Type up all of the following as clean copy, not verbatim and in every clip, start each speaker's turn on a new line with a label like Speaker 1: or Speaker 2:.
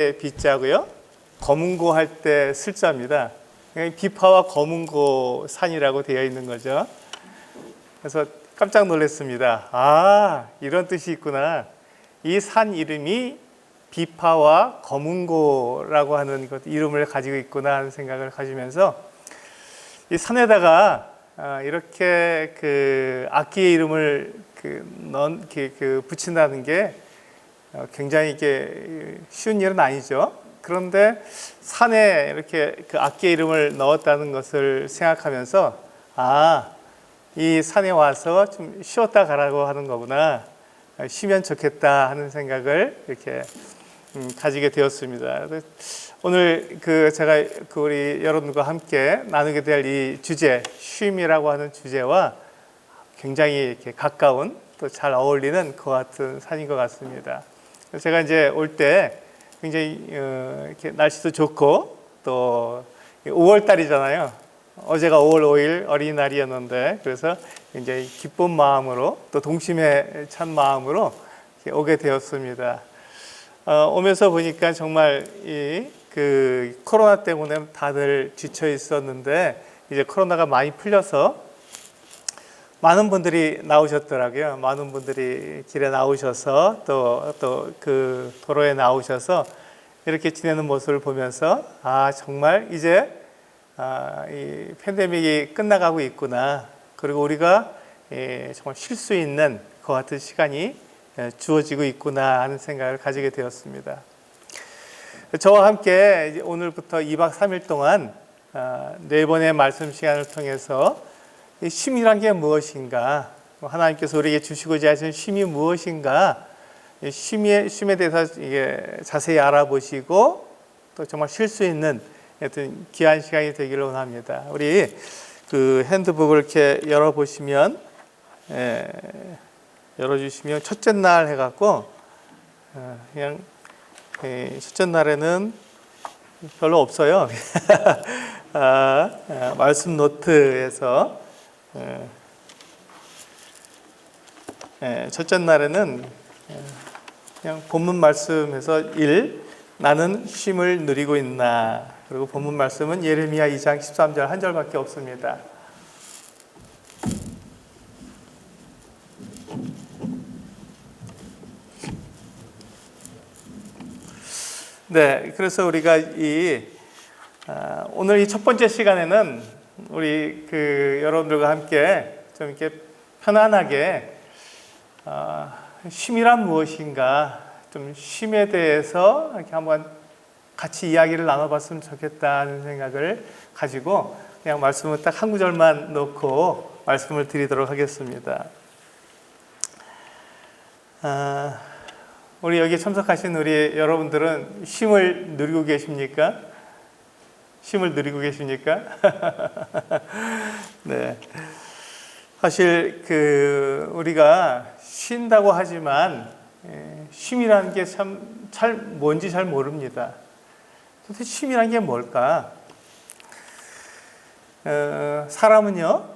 Speaker 1: 비자고요. 검은고 할 때 슬자입니다. 비파와 검은고 산이라고 되어 있는 거죠. 그래서 깜짝 놀랐습니다. 아, 이런 뜻이 있구나. 이 산 이름이 비파와 검은고라고 하는 것 이름을 가지고 있구나 하는 생각을 가지면서 이 산에다가 이렇게 그 악기의 이름을 붙인다는 게 굉장히 이게 쉬운 일은 아니죠. 그런데 산에 이렇게 그 악기의 이름을 넣었다는 것을 생각하면서 이 산에 와서 좀 쉬었다 가라고 하는 거구나. 쉬면 좋겠다 하는 생각을 이렇게 가지게 되었습니다. 오늘 제가 우리 여러분과 함께 나누게 될 이 주제, 쉼이라고 하는 주제와 굉장히 이렇게 가까운 또 잘 어울리는 그 같은 산인 것 같습니다. 제가 이제 올 때 굉장히 이렇게 날씨도 좋고 또 5월 달이잖아요. 어제가 5월 5일 어린이날이었는데 그래서 굉장히 기쁜 마음으로 또 동심에 찬 마음으로 오게 되었습니다. 오면서 보니까 정말 그 코로나 때문에 다들 지쳐 있었는데 이제 코로나가 많이 풀려서 많은 분들이 나오셨더라고요. 많은 분들이 길에 나오셔서 또 그 도로에 나오셔서 이렇게 지내는 모습을 보면서 정말 이제 이 팬데믹이 끝나가고 있구나. 그리고 우리가 정말 쉴 수 있는 그 같은 시간이 주어지고 있구나 하는 생각을 가지게 되었습니다. 저와 함께 오늘부터 2박 3일 동안 4번의 말씀 시간을 통해서 쉼이란 게 무엇인가, 하나님께서 우리에게 주시고자 하신 쉼이 무엇인가, 쉼에 대해서 자세히 알아보시고 또 정말 쉴 수 있는 어떤 귀한 시간이 되기를 원합니다. 우리 그 핸드북을 이렇게 열어보시면, 열어주시면 첫째 날 해갖고 그냥 첫째 날에는 별로 없어요. 말씀 노트에서 첫째 날에는 그냥 본문 말씀에서 1. 나는 쉼을 누리고 있나. 그리고 본문 말씀은 예레미야 2장 13절 한 절밖에 없습니다. 네, 그래서 우리가 오늘 이 첫 번째 시간에는 우리 여러분들과 함께 좀 이렇게 편안하게 쉼이란 무엇인가, 좀 쉼에 대해서 이렇게 한번 같이 이야기를 나눠봤으면 좋겠다는 생각을 가지고 그냥 말씀을 딱 한 구절만 놓고 말씀을 드리도록 하겠습니다. 우리 여기 참석하신 우리 여러분들은 쉼을 누리고 계십니까? 쉼을 누리고 계십니까? 네. 사실 우리가 쉰다고 하지만 쉼이라는 게 뭔지 잘 모릅니다. 도대체 쉼이라는 게 뭘까? 사람은요,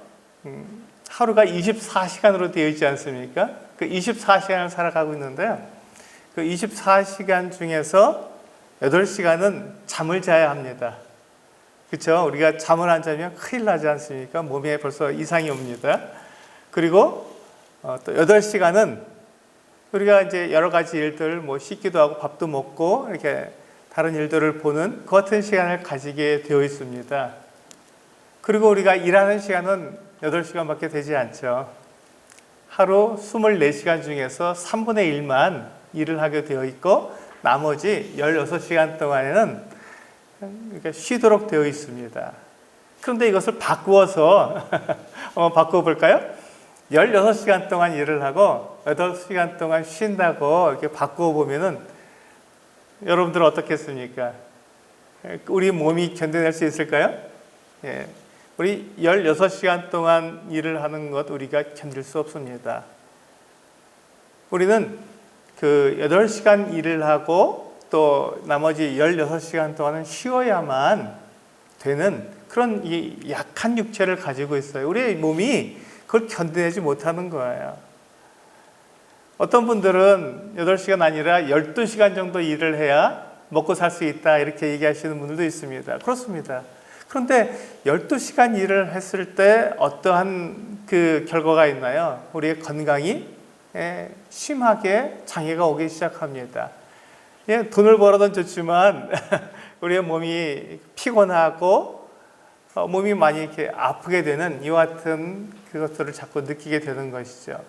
Speaker 1: 하루가 24시간으로 되어 있지 않습니까? 그 24시간을 살아가고 있는데요. 그 24시간 중에서 8시간은 잠을 자야 합니다. 그렇죠? 우리가 잠을 안 자면 큰일 나지 않습니까? 몸에 벌써 이상이 옵니다. 그리고 또 8시간은 우리가 이제 여러 가지 일들, 씻기도 하고 밥도 먹고 이렇게 다른 일들을 보는 그 같은 시간을 가지게 되어 있습니다. 그리고 우리가 일하는 시간은 8시간밖에 되지 않죠. 하루 24시간 중에서 3분의 1만 일을 하게 되어 있고 나머지 16시간 동안에는 쉬도록 되어 있습니다. 그런데 이것을 바꾸어서 바꿔볼까요? 16시간 동안 일을 하고 8시간 동안 쉰다고 이렇게 바꾸어 보면은 여러분들은 어떻겠습니까? 우리 몸이 견뎌낼 수 있을까요? 우리 16시간 동안 일을 하는 것 우리가 견딜 수 없습니다. 우리는 8시간 일을 하고 또 나머지 16시간 동안은 쉬어야만 되는 그런 이 약한 육체를 가지고 있어요. 우리의 몸이 그걸 견뎌내지 못하는 거예요. 어떤 분들은 8시간 아니라 12시간 정도 일을 해야 먹고 살 수 있다 이렇게 얘기하시는 분들도 있습니다. 그렇습니다. 그런데 12시간 일을 했을 때 어떠한 그 결과가 있나요? 우리의 건강이 심하게 장애가 오기 시작합니다. 예, 돈을 벌어던 좋지만 우리의 몸이 피곤하고 몸이 많이 이렇게 아프게 되는 이와 같은 그것들을 자꾸 느끼게 되는 것이죠.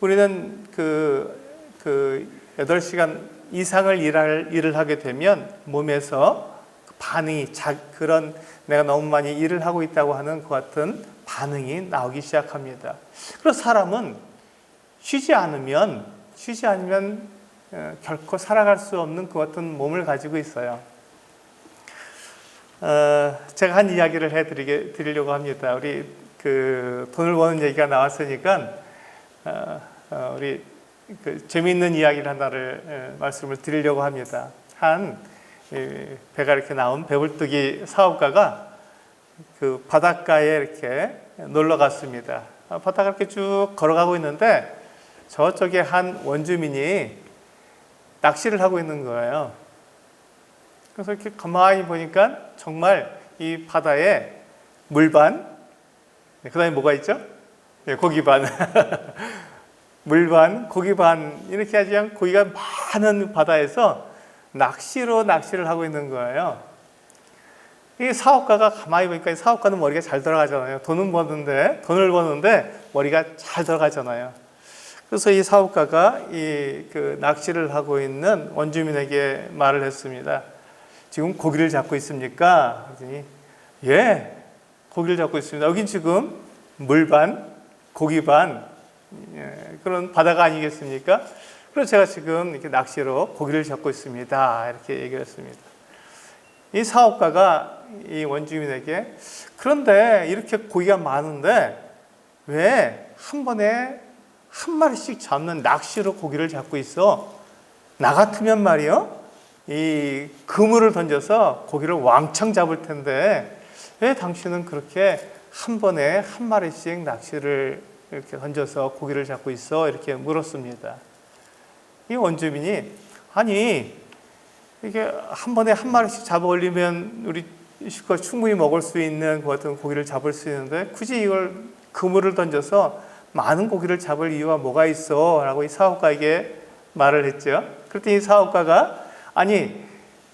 Speaker 1: 우리는 그 8시간 이상을 일을 하게 되면 몸에서 반응이 그런 내가 너무 많이 일을 하고 있다고 하는 그 같은 반응이 나오기 시작합니다. 그래서 사람은 쉬지 않으면 결코 살아갈 수 없는 그 같은 몸을 가지고 있어요. 제가 한 이야기를 해드리려고 합니다. 우리 돈을 버는 얘기가 나왔으니까 우리 재미있는 이야기를 하나를 말씀을 드리려고 합니다. 배가 이렇게 나온 배불뚝이 사업가가 그 바닷가에 이렇게 놀러 갔습니다. 바닷가 이렇게 쭉 걸어가고 있는데 저쪽에 한 원주민이 낚시를 하고 있는 거예요. 그래서 이렇게 가만히 보니까 정말 이 바다에 물반, 그 다음에 뭐가 있죠? 고기반. 물반, 고기반, 이렇게 하지 않고 고기가 많은 바다에서 낚시를 하고 있는 거예요. 이 사업가가 가만히 보니까 사업가는 머리가 잘 돌아가잖아요. 돈을 버는데 머리가 잘 돌아가잖아요. 그래서 이 사업가가 그 낚시를 하고 있는 원주민에게 말을 했습니다. 지금 고기를 잡고 있습니까? 그랬더니 예, 고기를 잡고 있습니다. 여긴 지금 물반, 고기반 그런 바다가 아니겠습니까? 그래서 제가 지금 이렇게 낚시로 고기를 잡고 있습니다. 이렇게 얘기를 했습니다. 이 사업가가 이 원주민에게 그런데 이렇게 고기가 많은데 왜 한 번에 한 마리씩 잡는 낚시로 고기를 잡고 있어? 나 같으면 말이요, 이 그물을 던져서 고기를 왕창 잡을 텐데 왜 당신은 그렇게 한 번에 한 마리씩 낚시를 이렇게 던져서 고기를 잡고 있어? 이렇게 물었습니다. 이 원주민이 아니 이게 한 번에 한 마리씩 잡아 올리면 우리 식구가 충분히 먹을 수 있는 그 같은 고기를 잡을 수 있는데 굳이 이걸 그물을 던져서 많은 고기를 잡을 이유가 뭐가 있어? 라고 이 사업가에게 말을 했죠. 그랬더니 이 사업가가 아니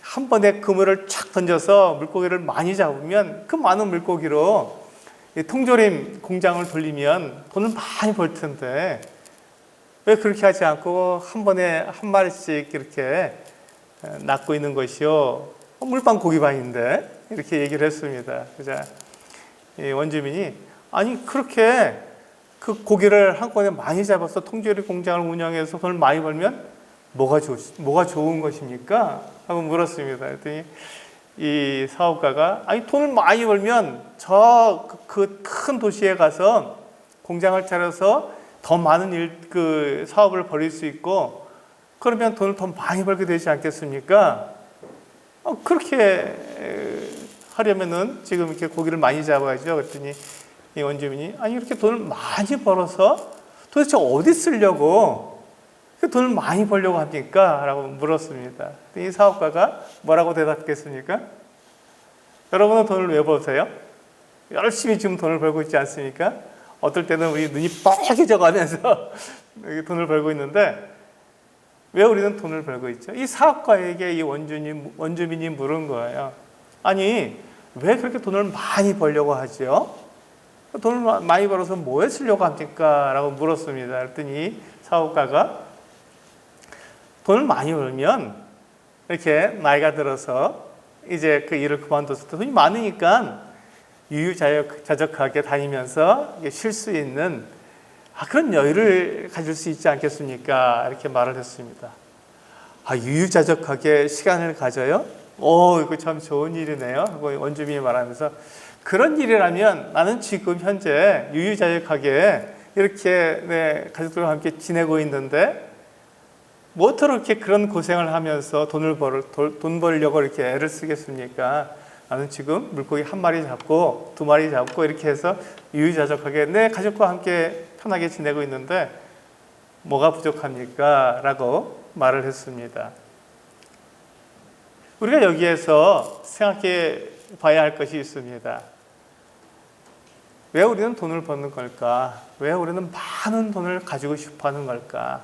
Speaker 1: 한 번에 그물을 촥 던져서 물고기를 많이 잡으면 그 많은 물고기로 통조림 공장을 돌리면 돈을 많이 벌 텐데 왜 그렇게 하지 않고 한 번에 한 마리씩 이렇게 낚고 있는 것이요? 물반 고기반인데 이렇게 얘기를 했습니다. 그래서 이 원주민이 아니 그렇게 그 고기를 한꺼번에 많이 잡아서 통조림 공장을 운영해서 돈을 많이 벌면 뭐가 좋은 것입니까? 하고 물었습니다. 그랬더니 이 사업가가 아니 돈을 많이 벌면 저 그 큰 도시에 가서 공장을 차려서 더 많은 그 사업을 벌일 수 있고 그러면 돈을 더 많이 벌게 되지 않겠습니까? 그렇게 하려면은 지금 이렇게 고기를 많이 잡아야죠. 그랬더니 이 원주민이 아니 이렇게 돈을 많이 벌어서 도대체 어디 쓰려고 돈을 많이 벌려고 합니까? 라고 물었습니다. 이 사업가가 뭐라고 대답했습니까? 여러분은 돈을 왜 버세요? 열심히 지금 돈을 벌고 있지 않습니까? 어떨 때는 우리 눈이 빨개져 가면서 돈을 벌고 있는데 왜 우리는 돈을 벌고 있죠? 이 사업가에게 이 원주민이 물은 거예요. 아니 왜 그렇게 돈을 많이 벌려고 하죠? 돈을 많이 벌어서 뭐에 쓰려고 합니까? 라고 물었습니다. 그랬더니 사업가가 돈을 많이 벌면 이렇게 나이가 들어서 이제 그 일을 그만둬서 돈이 많으니까 유유자적하게 다니면서 쉴 수 있는 그런 여유를 가질 수 있지 않겠습니까? 이렇게 말을 했습니다. 유유자적하게 시간을 가져요? 이거 참 좋은 일이네요. 하고 원주민이 말하면서 그런 일이라면 나는 지금 현재 유유자적하게 이렇게 내 가족들과 함께 지내고 있는데 뭐더러 이렇게 그런 고생을 하면서 돈 벌려고 이렇게 애를 쓰겠습니까? 나는 지금 물고기 한 마리 잡고 두 마리 잡고 이렇게 해서 유유자적하게 내 가족과 함께 편하게 지내고 있는데 뭐가 부족합니까? 라고 말을 했습니다. 우리가 여기에서 생각해 봐야 할 것이 있습니다. 왜 우리는 돈을 버는 걸까? 왜 우리는 많은 돈을 가지고 싶어 하는 걸까?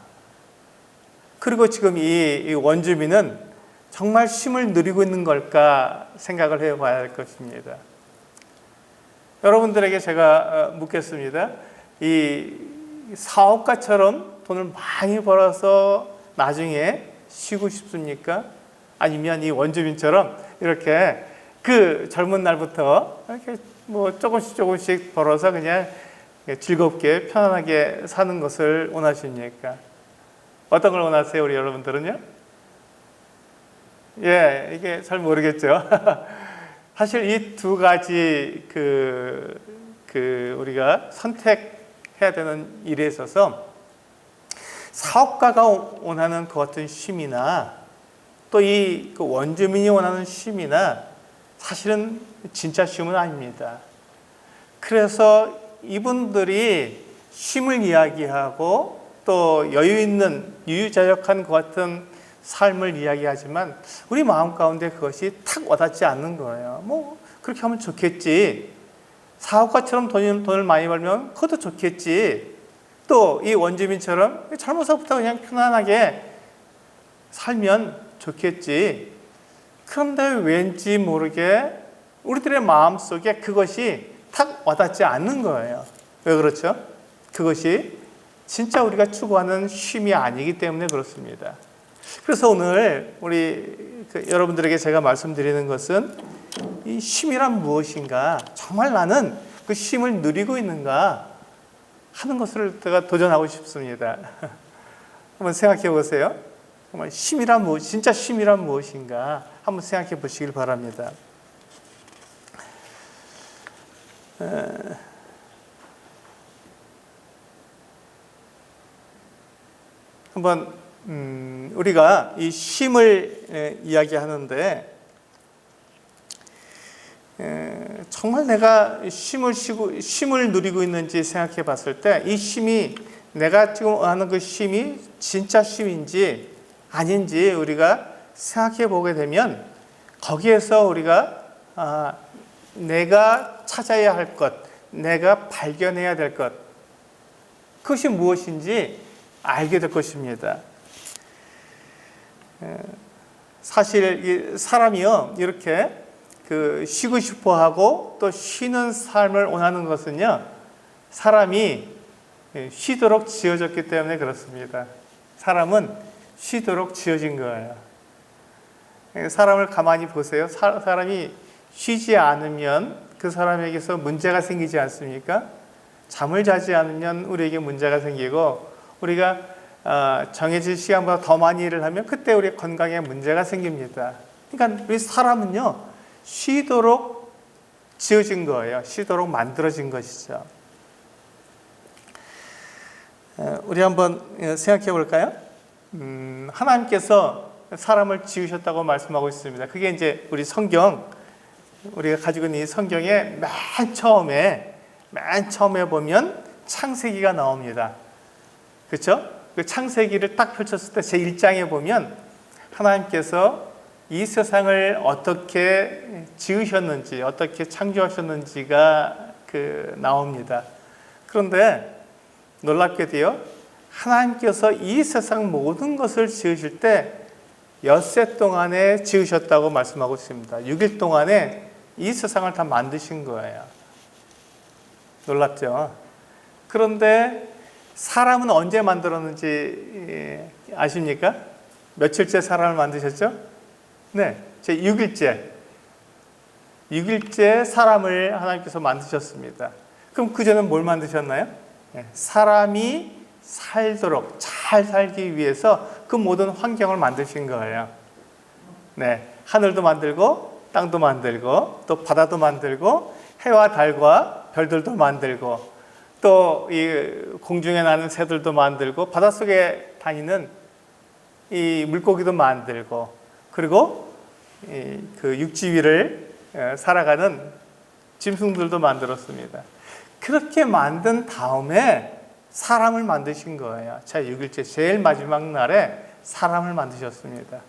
Speaker 1: 그리고 지금 이 원주민은 정말 쉼을 누리고 있는 걸까 생각을 해 봐야 할 것입니다. 여러분들에게 제가 묻겠습니다. 이 사업가처럼 돈을 많이 벌어서 나중에 쉬고 싶습니까? 아니면 이 원주민처럼 이렇게 그 젊은 날부터 이렇게 뭐 조금씩 벌어서 그냥 즐겁게 편안하게 사는 것을 원하십니까? 어떤 걸 원하세요, 우리 여러분들은요? 예, 이게 잘 모르겠죠. 사실 이 두 가지 우리가 선택해야 되는 일에 있어서 사업가가 원하는 그 같은 쉼이나 또 이 원주민이 원하는 쉼이나 사실은 진짜 쉼은 아닙니다. 그래서 이분들이 쉼을 이야기하고 또 여유 있는 유유자적한 그 같은 삶을 이야기하지만 우리 마음 가운데 그것이 탁 와닿지 않는 거예요. 뭐 그렇게 하면 좋겠지. 사업가처럼 돈을 많이 벌면 그것도 좋겠지. 또 이 원주민처럼 젊어서부터 그냥 편안하게 살면 좋겠지. 그런데 왠지 모르게 우리들의 마음속에 그것이 탁 와닿지 않는 거예요. 왜 그렇죠? 그것이 진짜 우리가 추구하는 쉼이 아니기 때문에 그렇습니다. 그래서 오늘 우리 여러분들에게 제가 말씀드리는 것은 이 쉼이란 무엇인가? 정말 나는 그 쉼을 누리고 있는가? 하는 것을 제가 도전하고 싶습니다. 한번 생각해 보세요. 정말 쉼이란 무엇, 진짜 쉼이란 무엇인가? 한번 생각해 보시길 바랍니다. 한번 우리가 이 쉼을 이야기하는데 정말 내가 쉼을 누리고 있는지 생각해 봤을 때 이 쉼이 내가 지금 하는 그 쉼이 진짜 쉼인지 아닌지 우리가 생각해 보게 되면 거기에서 우리가 내가 찾아야 할 것, 내가 발견해야 될 것, 그것이 무엇인지 알게 될 것입니다. 사실 사람이요 이렇게 쉬고 싶어하고 또 쉬는 삶을 원하는 것은요 사람이 쉬도록 지어졌기 때문에 그렇습니다. 사람은 쉬도록 지어진 거예요. 사람을 가만히 보세요. 사람이 쉬지 않으면 그 사람에게서 문제가 생기지 않습니까? 잠을 자지 않으면 우리에게 문제가 생기고 우리가 정해진 시간보다 더 많이 일을 하면 그때 우리 건강에 문제가 생깁니다. 그러니까 우리 사람은요 쉬도록 지어진 거예요. 쉬도록 만들어진 것이죠. 우리 한번 생각해 볼까요? 하나님께서 사람을 지으셨다고 말씀하고 있습니다. 그게 이제 우리 성경, 우리가 가지고 있는 이 성경의 맨 처음에 보면 창세기가 나옵니다. 그렇죠? 그 창세기를 딱 펼쳤을 때 제1장에 보면 하나님께서 이 세상을 어떻게 지으셨는지, 어떻게 창조하셨는지가 나옵니다. 그런데 놀랍게도요, 하나님께서 이 세상 모든 것을 지으실 때 엿새 동안에 지으셨다고 말씀하고 있습니다. 6일 동안에 이 세상을 다 만드신 거예요. 놀랍죠? 그런데 사람은 언제 만들었는지 아십니까? 며칠째 사람을 만드셨죠? 네, 제 6일째. 6일째 사람을 하나님께서 만드셨습니다. 그럼 그전엔 뭘 만드셨나요? 네, 사람이 살도록 잘 살기 위해서 그 모든 환경을 만드신 거예요. 네, 하늘도 만들고 땅도 만들고 또 바다도 만들고 해와 달과 별들도 만들고 또 이 공중에 나는 새들도 만들고 바닷속에 다니는 이 물고기도 만들고 그리고 그 육지 위를 살아가는 짐승들도 만들었습니다. 그렇게 만든 다음에 사람을 만드신 거예요. 제 6일째 제일 마지막 날에 사람을 만드셨습니다.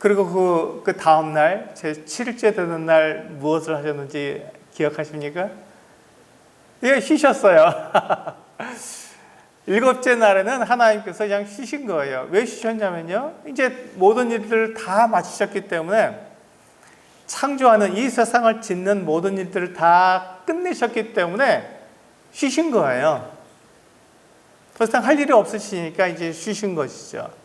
Speaker 1: 그리고 그 다음날 제 7일째 되는 날 무엇을 하셨는지 기억하십니까? 예, 쉬셨어요. 일곱째 날에는 하나님께서 그냥 쉬신 거예요. 왜 쉬셨냐면요, 이제 모든 일들을 다 마치셨기 때문에, 창조하는 이 세상을 짓는 모든 일들을 다 끝내셨기 때문에 쉬신 거예요. 더 이상 할 일이 없으시니까 이제 쉬신 것이죠.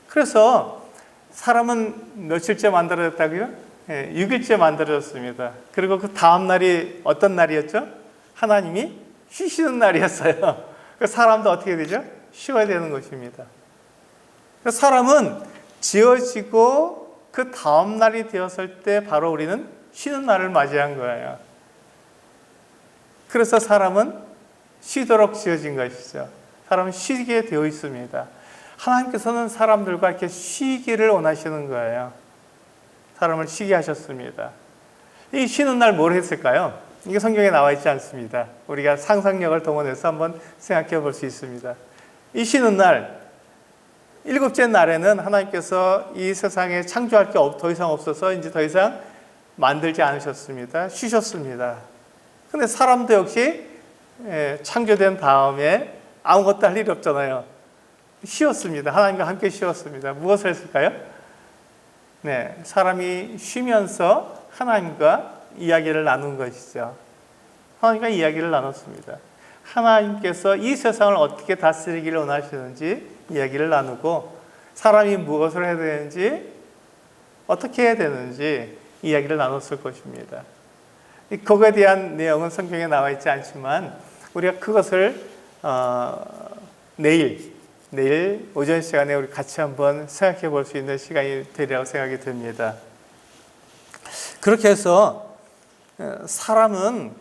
Speaker 1: 그래서 사람은 며칠째 만들어졌다고요? 6일째 만들어졌습니다. 그리고 그 다음 날이 어떤 날이었죠? 하나님이 쉬시는 날이었어요. 사람도 어떻게 되죠? 쉬어야 되는 것입니다. 사람은 지어지고 그 다음 날이 되었을 때 바로 우리는 쉬는 날을 맞이한 거예요. 그래서 사람은 쉬도록 지어진 것이죠. 사람은 쉬게 되어 있습니다. 하나님께서는 사람들과 이렇게 쉬기를 원하시는 거예요. 사람을 쉬게 하셨습니다. 이 쉬는 날 뭘 했을까요? 이게 성경에 나와 있지 않습니다. 우리가 상상력을 동원해서 한번 생각해 볼 수 있습니다. 이 쉬는 날, 일곱째 날에는 하나님께서 이 세상에 창조할 게 더 이상 없어서 이제 더 이상 만들지 않으셨습니다. 쉬셨습니다. 근데 사람도 역시 창조된 다음에 아무것도 할 일이 없잖아요. 쉬었습니다. 하나님과 함께 쉬었습니다. 무엇을 했을까요? 네, 사람이 쉬면서 하나님과 이야기를 나눈 것이죠. 하나님과 이야기를 나눴습니다. 하나님께서 이 세상을 어떻게 다스리기를 원하시는지 이야기를 나누고, 사람이 무엇을 해야 되는지, 어떻게 해야 되는지 이야기를 나눴을 것입니다. 그거에 대한 내용은 성경에 나와 있지 않지만 우리가 그것을 내일 오전 시간에 우리 같이 한번 생각해 볼 수 있는 시간이 되리라고 생각이 듭니다. 그렇게 해서 사람은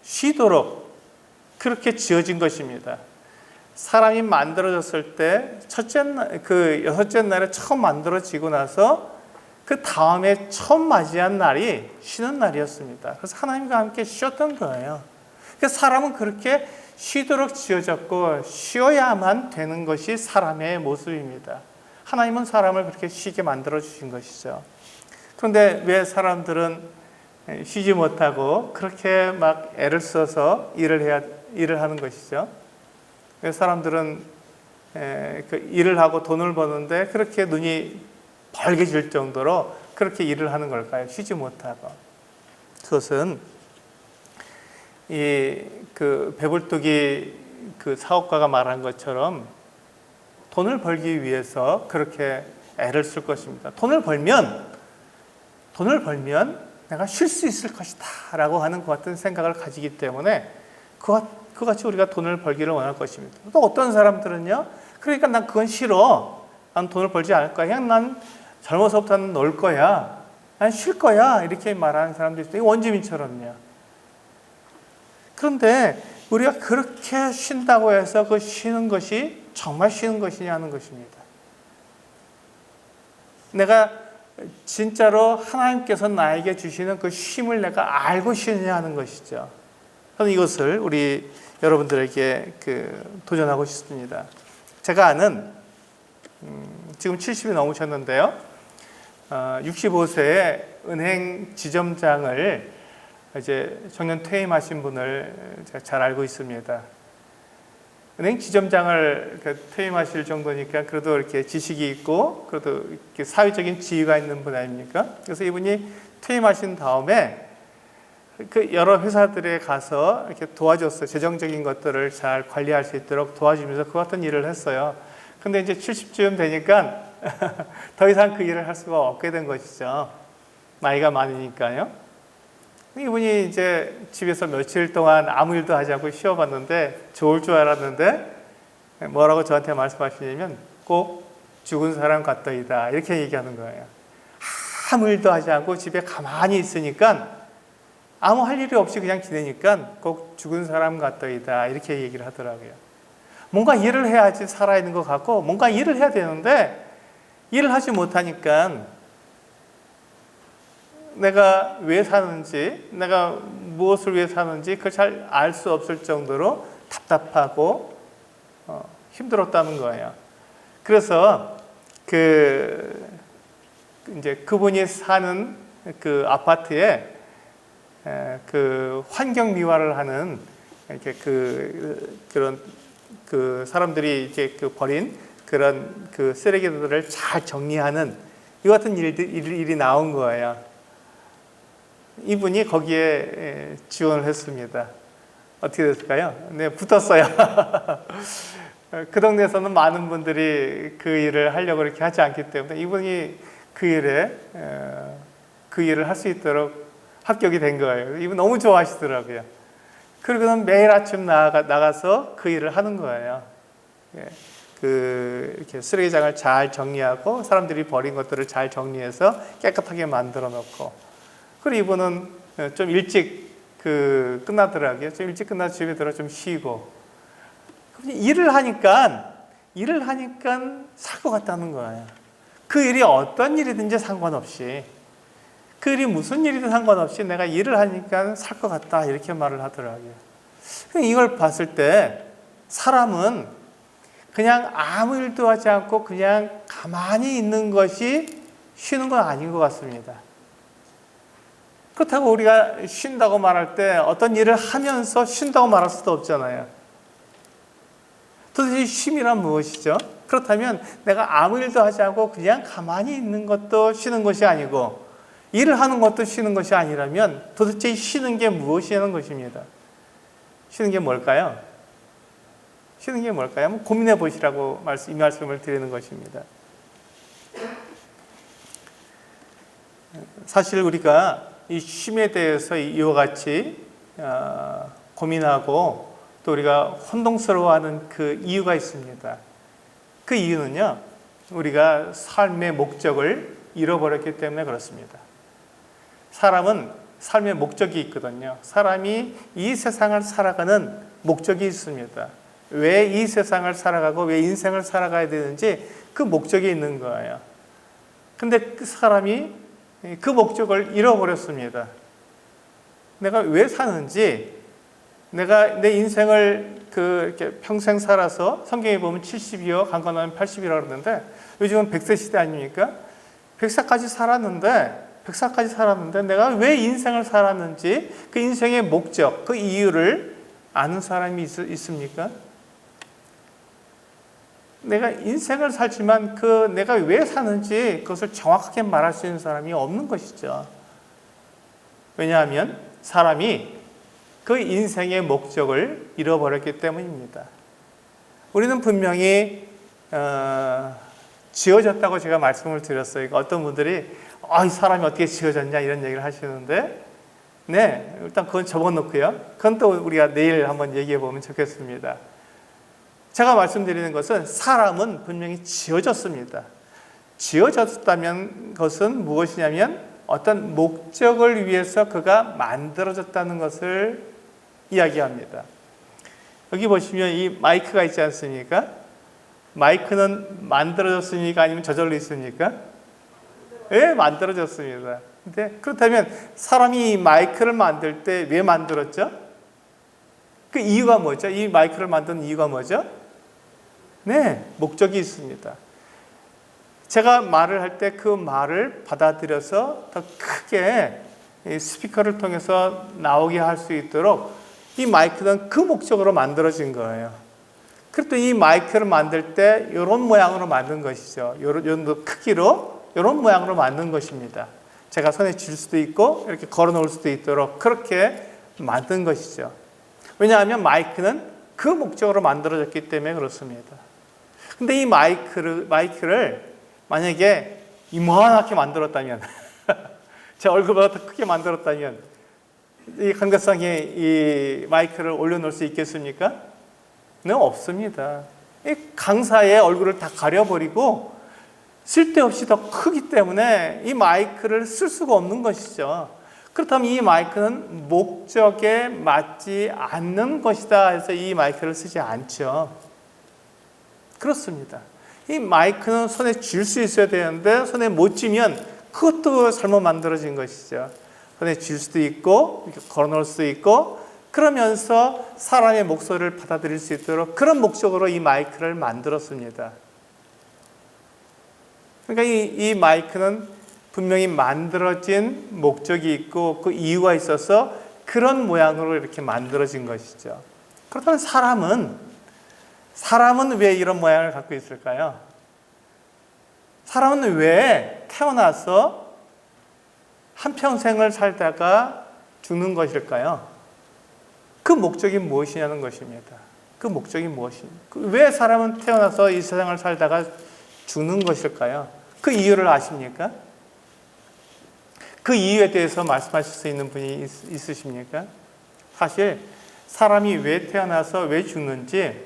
Speaker 1: 쉬도록 그렇게 지어진 것입니다. 사람이 만들어졌을 때 여섯째 날에 처음 만들어지고 나서 그 다음에 처음 맞이한 날이 쉬는 날이었습니다. 그래서 하나님과 함께 쉬었던 거예요. 그래서 사람은 그렇게 쉬도록 지어졌고 쉬어야만 되는 것이 사람의 모습입니다. 하나님은 사람을 그렇게 쉬게 만들어 주신 것이죠. 그런데 왜 사람들은 쉬지 못하고 그렇게 막 애를 써서 일을 하는 것이죠? 왜 사람들은 일을 하고 돈을 버는데 그렇게 눈이 벌게질 정도로 그렇게 일을 하는 걸까요? 쉬지 못하고. 그것은 배불뚝이 사업가가 말한 것처럼 돈을 벌기 위해서 그렇게 애를 쓸 것입니다. 돈을 벌면 내가 쉴 수 있을 것이다 라고 하는 것 같은 생각을 가지기 때문에 그같이 우리가 돈을 벌기를 원할 것입니다. 또 어떤 사람들은요, 그러니까 난 그건 싫어, 난 돈을 벌지 않을 거야, 그냥 난 젊어서부터는 놀 거야, 난 쉴 거야, 이렇게 말하는 사람들이 있어요. 원주민처럼요. 그런데 우리가 그렇게 쉰다고 해서 그 쉬는 것이 정말 쉬는 것이냐 하는 것입니다. 내가 진짜로 하나님께서 나에게 주시는 그 쉼을 내가 알고 쉬느냐 하는 것이죠. 저는 이것을 우리 여러분들에게 도전하고 싶습니다. 제가 아는 지금 70이 넘으셨는데요, 65세에 은행 지점장을 이제 정년 퇴임하신 분을 제가 잘 알고 있습니다. 은행 지점장을 퇴임하실 정도니까 그래도 이렇게 지식이 있고 그래도 이렇게 사회적인 지위가 있는 분 아닙니까? 그래서 이분이 퇴임하신 다음에 여러 회사들에 가서 이렇게 도와줬어요. 재정적인 것들을 잘 관리할 수 있도록 도와주면서 그 같은 일을 했어요. 근데 이제 70쯤 되니까 더 이상 그 일을 할 수가 없게 된 것이죠. 나이가 많으니까요. 이분이 이제 집에서 며칠 동안 아무 일도 하지 않고 쉬어봤는데 좋을 줄 알았는데 뭐라고 저한테 말씀하시냐면 꼭 죽은 사람 같더이다, 이렇게 얘기하는 거예요. 아무 일도 하지 않고 집에 가만히 있으니까, 아무 할 일이 없이 그냥 지내니까 꼭 죽은 사람 같더이다, 이렇게 얘기를 하더라고요. 뭔가 일을 해야지 살아있는 것 같고 뭔가 일을 해야 되는데 일을 하지 못하니까 내가 왜 사는지, 내가 무엇을 위해 사는지 그걸 잘 알 수 없을 정도로 답답하고 힘들었다는 거예요. 그래서 이제 그분이 사는 그 아파트에 그 환경 미화를 하는 이렇게 그런 그 사람들이 이제 버린 그런 그 쓰레기들을 잘 정리하는 이 같은 일이 나온 거예요. 이분이 거기에 지원을 했습니다. 어떻게 됐을까요? 네, 붙었어요. 그 동네에서는 많은 분들이 그 일을 하려고 이렇게 하지 않기 때문에 이분이 그 일을 할 수 있도록 합격이 된 거예요. 이분 너무 좋아하시더라고요. 그리고는 매일 아침 나가서 그 일을 하는 거예요. 이렇게 쓰레기장을 잘 정리하고 사람들이 버린 것들을 잘 정리해서 깨끗하게 만들어 놓고, 그리고 이분은 좀 일찍 끝나더라고요. 좀 일찍 끝나서 집에 들어 좀 쉬고, 일을 하니까 살 것 같다는 거예요. 그 일이 어떤 일이든지 상관없이, 그 일이 무슨 일이든 상관없이 내가 일을 하니까 살 것 같다, 이렇게 말을 하더라고요. 이걸 봤을 때 사람은 그냥 아무 일도 하지 않고 그냥 가만히 있는 것이 쉬는 건 아닌 것 같습니다. 그렇다고 우리가 쉰다고 말할 때 어떤 일을 하면서 쉰다고 말할 수도 없잖아요. 도대체 쉼이란 무엇이죠? 그렇다면 내가 아무 일도 하지 않고 그냥 가만히 있는 것도 쉬는 것이 아니고 일을 하는 것도 쉬는 것이 아니라면 도대체 쉬는 게 무엇이냐는 것입니다. 쉬는 게 뭘까요? 쉬는 게 뭘까요? 한번 고민해 보시라고 이 말씀을 드리는 것입니다. 사실 우리가 이 쉼에 대해서 이와 같이 고민하고 또 우리가 혼동스러워하는 그 이유가 있습니다. 그 이유는요, 우리가 삶의 목적을 잃어버렸기 때문에 그렇습니다. 사람은 삶의 목적이 있거든요. 사람이 이 세상을 살아가는 목적이 있습니다. 왜 이 세상을 살아가고 왜 인생을 살아가야 되는지 그 목적이 있는 거예요. 근데 그 사람이 그 목적을 잃어버렸습니다. 내가 왜 사는지, 내가 내 인생을 이렇게 평생 살아서, 성경에 보면 70이요, 강건하면 80이라고 그러는데 요즘은 100세 시대 아닙니까? 100살까지 살았는데 내가 왜 인생을 살았는지 그 인생의 목적, 그 이유를 아는 사람이 있습니까? 내가 인생을 살지만 내가 왜 사는지 그것을 정확하게 말할 수 있는 사람이 없는 것이죠. 왜냐하면 사람이 그 인생의 목적을 잃어버렸기 때문입니다. 우리는 분명히 지어졌다고 제가 말씀을 드렸어요. 어떤 분들이 이 사람이 어떻게 지어졌냐 이런 얘기를 하시는데, 네, 일단 그건 접어놓고요. 그건 또 우리가 내일 한번 얘기해 보면 좋겠습니다. 제가 말씀드리는 것은 사람은 분명히 지어졌습니다. 지어졌다면 그것은 무엇이냐면 어떤 목적을 위해서 그가 만들어졌다는 것을 이야기합니다. 여기 보시면 이 마이크가 있지 않습니까? 마이크는 만들어졌습니까? 아니면 저절로 있습니까? 네, 만들어졌습니다. 근데 그렇다면 사람이 이 마이크를 만들 때 왜 만들었죠? 그 이유가 뭐죠? 이 마이크를 만든 이유가 뭐죠? 네, 목적이 있습니다. 제가 말을 할 때 그 말을 받아들여서 더 크게 스피커를 통해서 나오게 할 수 있도록 이 마이크는 그 목적으로 만들어진 거예요. 그리고 또 이 마이크를 만들 때 이런 모양으로 만든 것이죠. 이런 크기로 이런 모양으로 만든 것입니다. 제가 손에 쥘 수도 있고 이렇게 걸어 놓을 수도 있도록 그렇게 만든 것이죠. 왜냐하면 마이크는 그 목적으로 만들어졌기 때문에 그렇습니다. 근데 이 마이크를 만약에 이만하게 만들었다면 제 얼굴보다 더 크게 만들었다면 이 강대상에 이 마이크를 올려놓을 수 있겠습니까? 네, 없습니다. 이 강사의 얼굴을 다 가려버리고 쓸데없이 더 크기 때문에 이 마이크를 쓸 수가 없는 것이죠. 그렇다면 이 마이크는 목적에 맞지 않는 것이다 해서 이 마이크를 쓰지 않죠. 그렇습니다. 이 마이크는 손에 쥘 수 있어야 되는데 손에 못 쥐면 그것도 잘못 만들어진 것이죠. 손에 쥘 수도 있고 이렇게 걸어놓을 수도 있고, 그러면서 사람의 목소리를 받아들일 수 있도록 그런 목적으로 이 마이크를 만들었습니다. 그러니까 이 마이크는 분명히 만들어진 목적이 있고 그 이유가 있어서 그런 모양으로 이렇게 만들어진 것이죠. 그렇다면 사람은 왜 이런 모양을 갖고 있을까요? 사람은 왜 태어나서 한평생을 살다가 죽는 것일까요? 그 목적이 무엇이냐는 것입니다. 그 목적이 무엇입니까? 왜 사람은 태어나서 이 세상을 살다가 죽는 것일까요? 그 이유를 아십니까? 그 이유에 대해서 말씀하실 수 있는 분이 있으십니까? 사실 사람이 왜 태어나서 왜 죽는지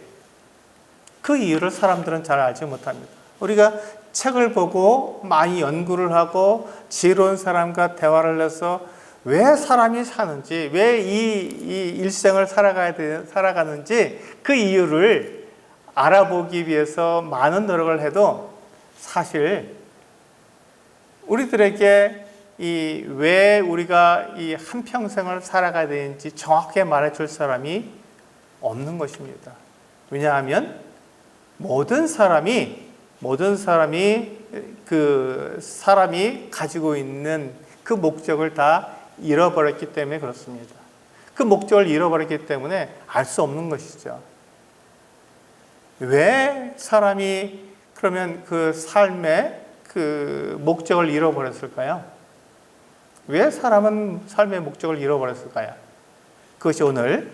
Speaker 1: 그 이유를 사람들은 잘 알지 못합니다. 우리가 책을 보고 많이 연구를 하고 지혜로운 사람과 대화를 해서 왜 사람이 사는지, 왜 이 일생을 살아가는지 그 이유를 알아보기 위해서 많은 노력을 해도 사실 우리들에게 왜 우리가 이 한평생을 살아가야 되는지 정확하게 말해줄 사람이 없는 것입니다. 왜냐하면 모든 사람이 그 사람이 가지고 있는 그 목적을 다 잃어버렸기 때문에 그렇습니다. 그 목적을 잃어버렸기 때문에 알 수 없는 것이죠. 왜 사람이 그러면 그 삶의 그 목적을 잃어버렸을까요? 왜 사람은 삶의 목적을 잃어버렸을까요? 그것이 오늘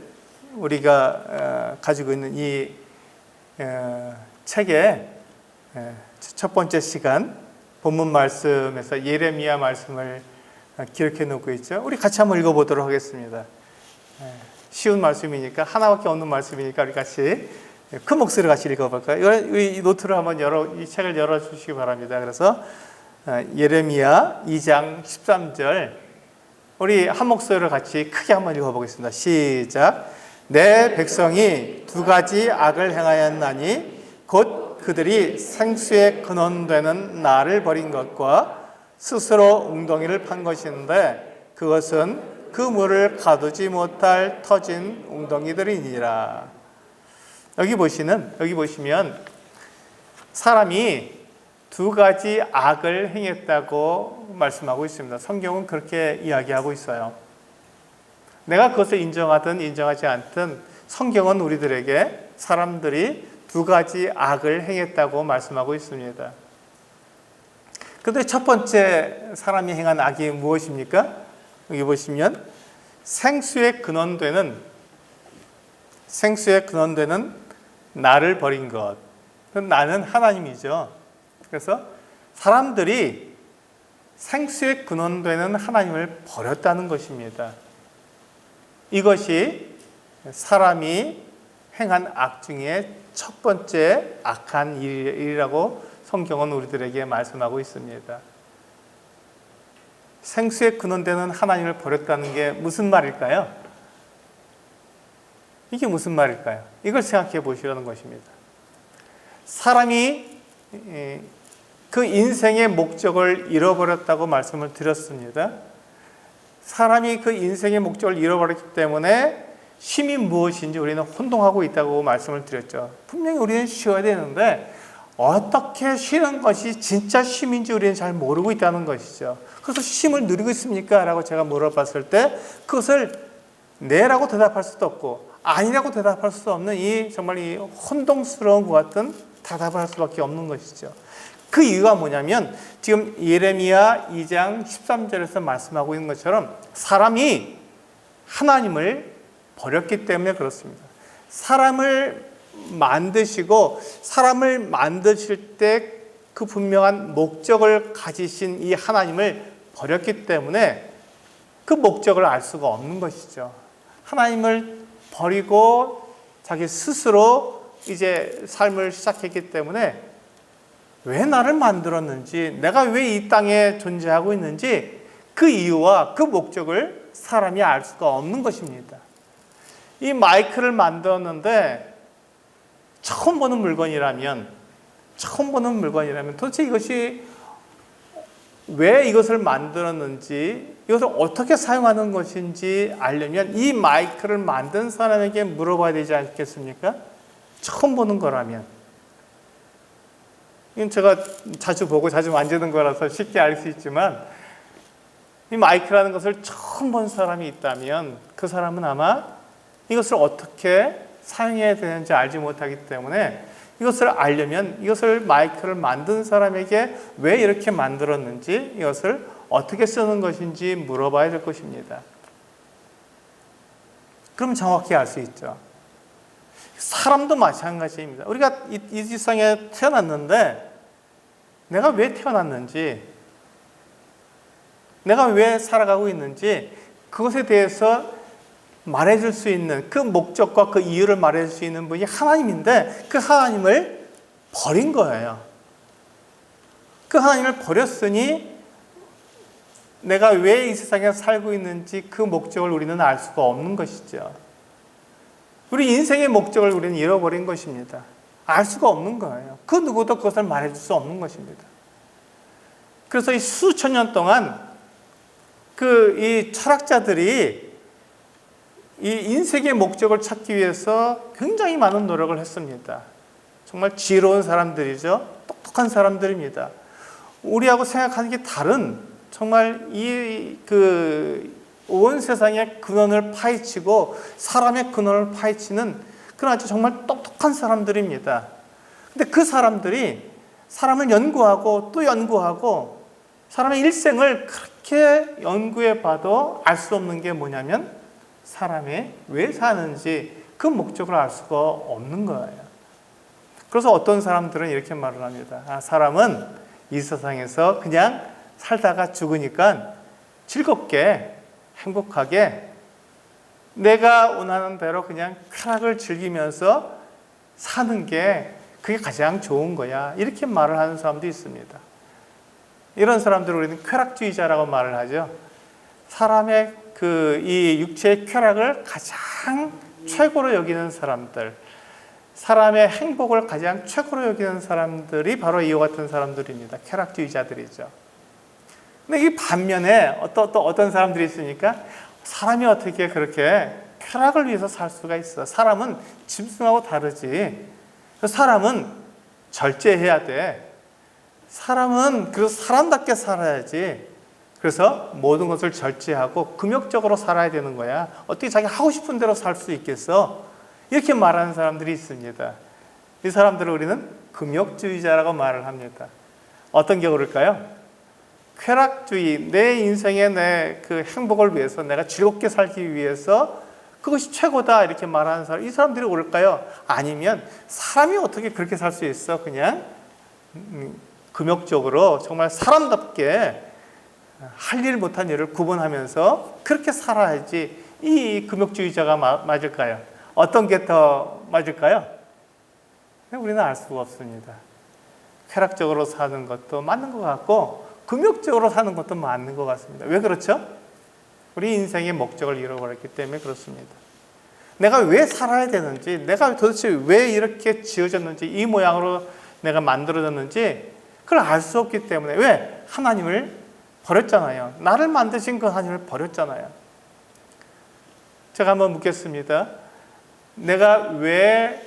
Speaker 1: 우리가 가지고 있는 이 책의 첫 번째 시간 본문 말씀에서 예레미야 말씀을 기록해 놓고 있죠. 우리 같이 한번 읽어보도록 하겠습니다. 쉬운 말씀이니까, 하나밖에 없는 말씀이니까 우리 같이 큰 목소리로 같이 읽어볼까요? 이 노트를 한번 이 책을 열어주시기 바랍니다. 그래서 예레미야 2장 13절 우리 한 목소리로 같이 크게 한번 읽어보겠습니다. 시작. 내 백성이 두 가지 악을 행하였나니 곧 그들이 생수의 근원되는 나를 버린 것과 스스로 웅덩이를 판 것인데 그것은 그 물을 가두지 못할 터진 웅덩이들이니라. 여기 보시면 사람이 두 가지 악을 행했다고 말씀하고 있습니다. 성경은 그렇게 이야기하고 있어요. 내가 그것을 인정하든 인정하지 않든 성경은 우리들에게 사람들이 두 가지 악을 행했다고 말씀하고 있습니다. 그런데 첫 번째 사람이 행한 악이 무엇입니까? 여기 보시면 생수의 근원되는 나를 버린 것. 나는 하나님이죠. 그래서 사람들이 생수의 근원되는 하나님을 버렸다는 것입니다. 이것이 사람이 행한 악 중에 첫 번째 악한 일이라고 성경은 우리들에게 말씀하고 있습니다. 생수의 근원되는 하나님을 버렸다는 게 무슨 말일까요? 이게 무슨 말일까요? 이걸 생각해 보시라는 것입니다. 사람이 그 인생의 목적을 잃어버렸다고 말씀을 드렸습니다. 사람이 그 인생의 목적을 잃어버렸기 때문에 쉼이 무엇인지 우리는 혼동하고 있다고 말씀을 드렸죠. 분명히 우리는 쉬어야 되는데 어떻게 쉬는 것이 진짜 쉼인지 우리는 잘 모르고 있다는 것이죠. 그래서 쉼을 누리고 있습니까? 라고 제가 물어봤을 때 그것을 네라고 대답할 수도 없고 아니라고 대답할 수도 없는 정말 이 혼동스러운 것 같은 대답을 할 수밖에 없는 것이죠. 그 이유가 뭐냐면 지금 예레미야 2장 13절에서 말씀하고 있는 것처럼 사람이 하나님을 버렸기 때문에 그렇습니다. 사람을 만드시고 사람을 만드실 때 그 분명한 목적을 가지신 이 하나님을 버렸기 때문에 그 목적을 알 수가 없는 것이죠. 하나님을 버리고 자기 스스로 이제 삶을 시작했기 때문에 왜 나를 만들었는지, 내가 왜 이 땅에 존재하고 있는지 그 이유와 그 목적을 사람이 알 수가 없는 것입니다. 이 마이크를 만들었는데 처음 보는 물건이라면 도대체 이것이 왜 이것을 만들었는지, 이것을 어떻게 사용하는 것인지 알려면 이 마이크를 만든 사람에게 물어봐야 되지 않겠습니까? 처음 보는 거라면. 이건 제가 자주 보고 자주 만지는 거라서 쉽게 알 수 있지만, 이 마이크라는 것을 처음 본 사람이 있다면 그 사람은 아마 이것을 어떻게 사용해야 되는지 알지 못하기 때문에, 이것을 알려면 이것을 마이크를 만든 사람에게 왜 이렇게 만들었는지, 이것을 어떻게 쓰는 것인지 물어봐야 될 것입니다. 그럼 정확히 알 수 있죠. 사람도 마찬가지입니다. 우리가 이 세상에 태어났는데 내가 왜 태어났는지, 내가 왜 살아가고 있는지, 그것에 대해서 말해줄 수 있는 그 목적과 그 이유를 말해줄 수 있는 분이 하나님인데, 그 하나님을 버린 거예요. 그 하나님을 버렸으니 내가 왜 이 세상에 살고 있는지 그 목적을 우리는 알 수가 없는 것이죠. 우리 인생의 목적을 우리는 잃어버린 것입니다. 알 수가 없는 거예요. 그 누구도 그것을 말해줄 수 없는 것입니다. 그래서 이 수천 년 동안 이 철학자들이 이 인생의 목적을 찾기 위해서 굉장히 많은 노력을 했습니다. 정말 지혜로운 사람들이죠. 똑똑한 사람들입니다. 우리하고 생각하는 게 다른, 정말 온 세상의 근원을 파헤치고 사람의 근원을 파헤치는 그런 아주 정말 똑똑한 사람들입니다. 근데 그 사람들이 사람을 연구하고 또 연구하고 사람의 일생을 그렇게 연구해 봐도 알 수 없는 게 뭐냐면, 사람이 왜 사는지 그 목적을 알 수가 없는 거예요. 그래서 어떤 사람들은 이렇게 말을 합니다. 사람은 이 세상에서 그냥 살다가 죽으니까 즐겁게 행복하게 내가 원하는 대로 그냥 쾌락을 즐기면서 사는 게 그게 가장 좋은 거야, 이렇게 말을 하는 사람도 있습니다. 이런 사람들을 우리는 쾌락주의자라고 말을 하죠. 사람의 이 육체의 쾌락을 가장 최고로 여기는 사람들, 사람의 행복을 가장 최고로 여기는 사람들이 바로 이와 같은 사람들입니다. 쾌락주의자들이죠. 근데 이 반면에 어떤 사람들이 있으니까, 사람이 어떻게 그렇게 쾌락을 위해서 살 수가 있어? 사람은 짐승하고 다르지. 사람은 절제해야 돼. 사람은 그래서 사람답게 살아야지. 그래서 모든 것을 절제하고 금욕적으로 살아야 되는 거야. 어떻게 자기 하고 싶은 대로 살 수 있겠어? 이렇게 말하는 사람들이 있습니다. 이 사람들을 우리는 금욕주의자라고 말을 합니다. 어떤 경우일까요? 쾌락주의, 내 인생의 내 그 행복을 위해서, 내가 즐겁게 살기 위해서 그것이 최고다, 이렇게 말하는 사람, 이 사람들이 옳을까요? 아니면 사람이 어떻게 그렇게 살 수 있어? 그냥 금욕적으로 정말 사람답게 할 일 못한 일을 구분하면서 그렇게 살아야지, 이 금욕주의자가 맞을까요? 어떤 게 더 맞을까요? 우리는 알 수가 없습니다. 쾌락적으로 사는 것도 맞는 것 같고 금욕적으로 사는 것도 맞는 것 같습니다. 왜 그렇죠? 우리 인생의 목적을 잃어버렸기 때문에 그렇습니다. 내가 왜 살아야 되는지, 내가 도대체 왜 이렇게 지어졌는지, 이 모양으로 내가 만들어졌는지 그걸 알 수 없기 때문에, 왜? 하나님을 버렸잖아요. 나를 만드신 그 하나님을 버렸잖아요. 제가 한번 묻겠습니다. 내가 왜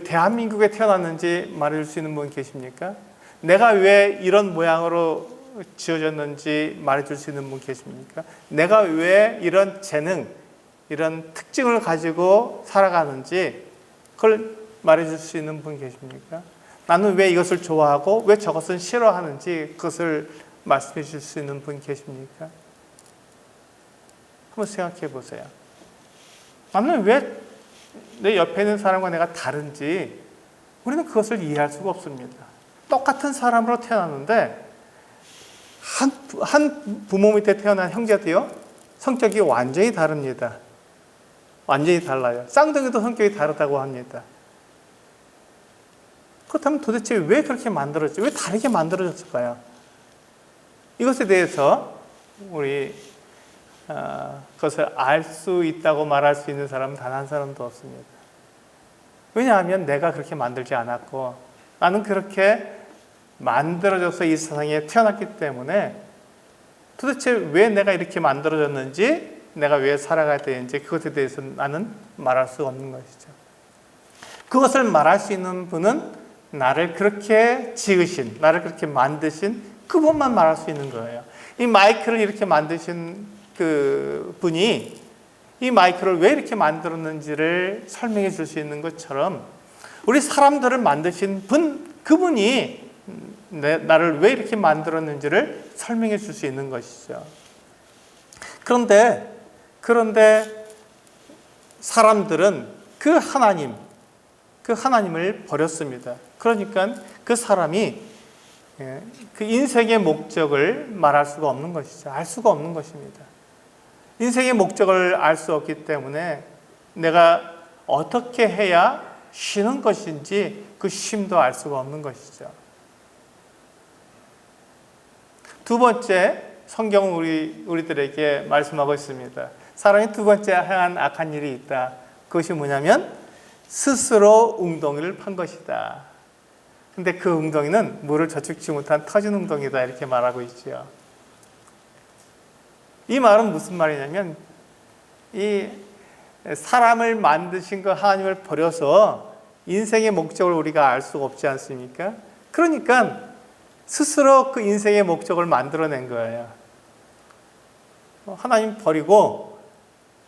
Speaker 1: 대한민국에 태어났는지 말해줄 수 있는 분 계십니까? 내가 왜 이런 모양으로 지어졌는지 말해줄 수 있는 분 계십니까? 내가 왜 이런 재능, 이런 특징을 가지고 살아가는지 그걸 말해줄 수 있는 분 계십니까? 나는 왜 이것을 좋아하고 왜 저것은 싫어하는지 그것을 말씀해 주실 수 있는 분 계십니까? 한번 생각해 보세요. 나는 왜 내 옆에 있는 사람과 내가 다른지 우리는 그것을 이해할 수가 없습니다. 똑같은 사람으로 태어났는데 한 부모 밑에 태어난 형제도요, 성격이 완전히 다릅니다. 완전히 달라요. 쌍둥이도 성격이 다르다고 합니다. 그렇다면 도대체 왜 그렇게 만들어졌지? 왜 다르게 만들어졌을까요? 이것에 대해서 우리 그것을 알 수 있다고 말할 수 있는 사람은 단 한 사람도 없습니다. 왜냐하면 내가 그렇게 만들지 않았고 나는 그렇게 만들어져서 이 세상에 태어났기 때문에 도대체 왜 내가 이렇게 만들어졌는지, 내가 왜 살아가야 되는지 그것에 대해서 나는 말할 수 없는 것이죠. 그것을 말할 수 있는 분은 나를 그렇게 지으신, 나를 그렇게 만드신 그분만 말할 수 있는 거예요. 이 마이크를 이렇게 만드신 그 분이 이 마이크를 왜 이렇게 만들었는지를 설명해 줄 수 있는 것처럼 우리 사람들을 만드신 분, 그분이 나를 왜 이렇게 만들었는지를 설명해 줄 수 있는 것이죠. 그런데 사람들은 그 하나님을 버렸습니다. 그러니까 그 사람이 그 인생의 목적을 말할 수가 없는 것이죠. 알 수가 없는 것입니다. 인생의 목적을 알 수 없기 때문에 내가 어떻게 해야 쉬는 것인지 그 쉼도 알 수가 없는 것이죠. 두 번째, 성경은 우리들에게 말씀하고 있습니다. 사람이 두 번째 행한 악한 일이 있다. 그것이 뭐냐면 스스로 웅덩이를 판 것이다. 근데 그 웅덩이는 물을 저축지 못한 터진 웅덩이다, 이렇게 말하고 있죠. 이 말은 무슨 말이냐면 이 사람을 만드신 그 하나님을 버려서 인생의 목적을 우리가 알 수가 없지 않습니까? 그러니까 스스로 그 인생의 목적을 만들어낸 거예요. 하나님 버리고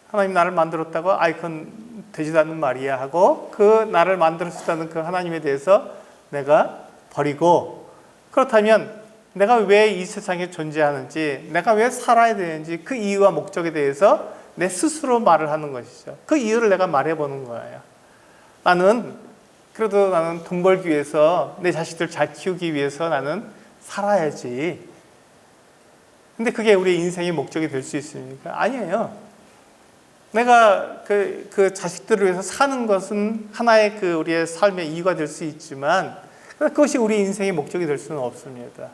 Speaker 1: 하나님 나를 만들었다고 그건 되지도 않는 말이야 하고 그 나를 만들었다는 그 하나님에 대해서 내가 버리고, 그렇다면 내가 왜 이 세상에 존재하는지, 내가 왜 살아야 되는지 그 이유와 목적에 대해서 내 스스로 말을 하는 것이죠. 그 이유를 내가 말해보는 거예요. 나는 돈 벌기 위해서, 내 자식들 잘 키우기 위해서 나는 살아야지. 근데 그게 우리 인생의 목적이 될 수 있습니까? 아니에요. 내가 그 자식들을 위해서 사는 것은 하나의 우리의 삶의 이유가 될 수 있지만 그것이 우리 인생의 목적이 될 수는 없습니다.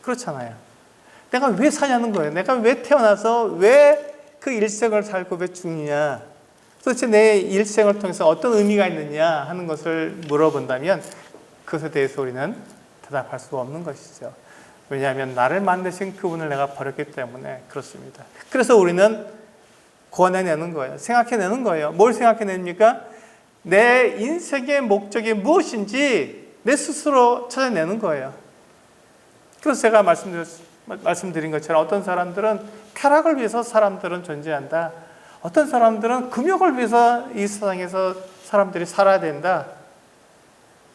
Speaker 1: 그렇잖아요. 내가 왜 사냐는 거예요. 내가 왜 태어나서 왜 그 일생을 살고 왜 죽느냐, 도대체 내 일생을 통해서 어떤 의미가 있느냐 하는 것을 물어본다면 그것에 대해서 우리는 대답할 수가 없는 것이죠. 왜냐하면 나를 만드신 그분을 내가 버렸기 때문에 그렇습니다. 그래서 우리는 고안해내는 거예요. 생각해내는 거예요. 뭘 생각해냅니까? 내 인생의 목적이 무엇인지 내 스스로 찾아내는 거예요. 그래서 제가 말씀드린 것처럼 어떤 사람들은 쾌락을 위해서 사람들은 존재한다. 어떤 사람들은 금욕을 위해서 이 세상에서 사람들이 살아야 된다.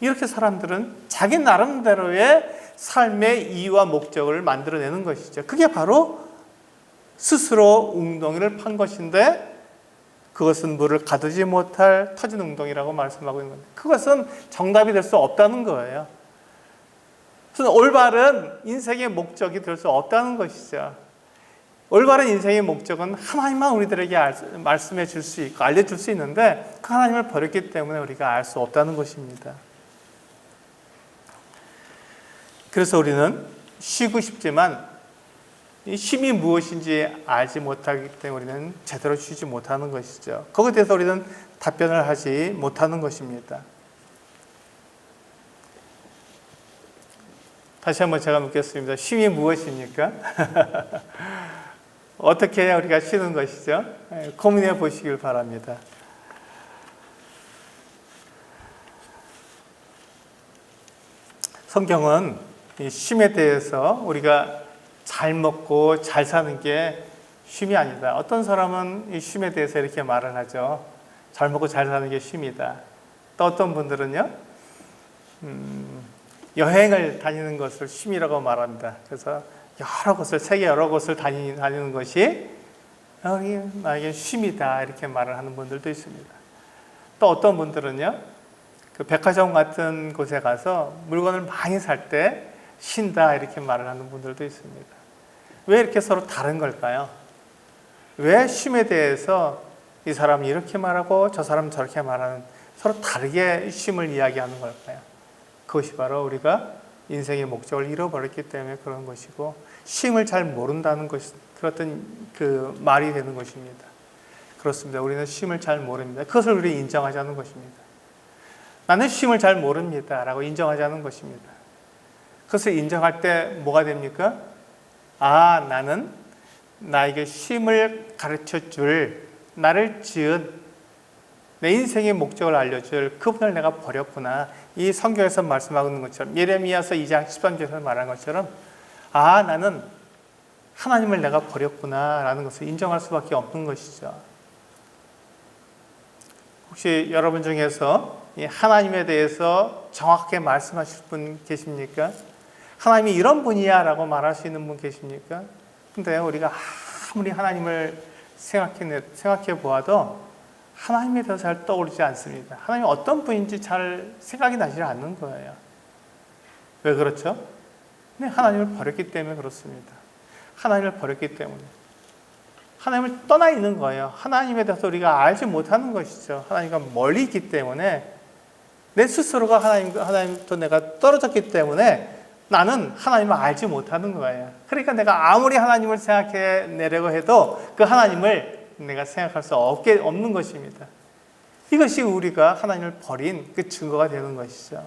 Speaker 1: 이렇게 사람들은 자기 나름대로의 삶의 이유와 목적을 만들어내는 것이죠. 그게 바로 스스로 웅덩이를 판 것인데 그것은 물을 가두지 못할 터진 웅덩이라고 말씀하고 있는 겁니다. 그것은 정답이 될 수 없다는 거예요. 그래서 올바른 인생의 목적이 될 수 없다는 것이죠. 올바른 인생의 목적은 하나님만 우리들에게 말씀해 줄 수 있고 알려줄 수 있는데 그 하나님을 버렸기 때문에 우리가 알 수 없다는 것입니다. 그래서 우리는 쉬고 싶지만 이 쉼이 무엇인지 알지 못하기 때문에 우리는 제대로 쉬지 못하는 것이죠. 거기에 대해서 우리는 답변을 하지 못하는 것입니다. 다시 한번 제가 묻겠습니다. 쉼이 무엇입니까? 어떻게 해야 우리가 쉬는 것이죠? 고민해 보시길 바랍니다. 성경은 이 쉼에 대해서 우리가 잘 먹고 잘 사는 게 쉼이 아니다. 어떤 사람은 이 쉼에 대해서 이렇게 말을 하죠. 잘 먹고 잘 사는 게 쉼이다. 또 어떤 분들은요, 여행을 다니는 것을 쉼이라고 말합니다. 그래서 세계 여러 곳을 다니는 것이 나에게 쉼이다. 이렇게 말을 하는 분들도 있습니다. 또 어떤 분들은요, 그 백화점 같은 곳에 가서 물건을 많이 살 때 쉰다. 이렇게 말을 하는 분들도 있습니다. 왜 이렇게 서로 다른 걸까요? 왜 쉼에 대해서 이 사람이 이렇게 말하고 저 사람은 저렇게 말하는 서로 다르게 쉼을 이야기하는 걸까요? 그것이 바로 우리가 인생의 목적을 잃어버렸기 때문에 그런 것이고 쉼을 잘 모른다는 것이 그렇던 그 말이 되는 것입니다. 그렇습니다. 우리는 쉼을 잘 모릅니다. 그것을 우리 인정하자는 것입니다. 나는 쉼을 잘 모릅니다. 라고 인정하자는 것입니다. 그것을 인정할 때 뭐가 됩니까? 나는 나에게 쉼을 가르쳐 줄, 나를 지은 내 인생의 목적을 알려줄 그분을 내가 버렸구나. 이 성경에서 말씀하고 있는 것처럼 예레미야서 2장 13절에서 말한 것처럼 나는 하나님을 내가 버렸구나 라는 것을 인정할 수밖에 없는 것이죠. 혹시 여러분 중에서 이 하나님에 대해서 정확하게 말씀하실 분 계십니까? 하나님이 이런 분이야 라고 말할 수 있는 분 계십니까? 근데 우리가 아무리 하나님을 생각해 보아도 하나님에 대해서 잘 떠오르지 않습니다. 하나님이 어떤 분인지 잘 생각이 나지 않는 거예요. 왜 그렇죠? 네, 하나님을 버렸기 때문에 그렇습니다. 하나님을 버렸기 때문에. 하나님을 떠나 있는 거예요. 하나님에 대해서 우리가 알지 못하는 것이죠. 하나님과 멀리 있기 때문에 내 스스로가 하나님부터 내가 떨어졌기 때문에 나는 하나님을 알지 못하는 거예요. 그러니까 내가 아무리 하나님을 생각해내려고 해도 그 하나님을 내가 생각할 수 없는 것입니다. 이것이 우리가 하나님을 버린 그 증거가 되는 것이죠.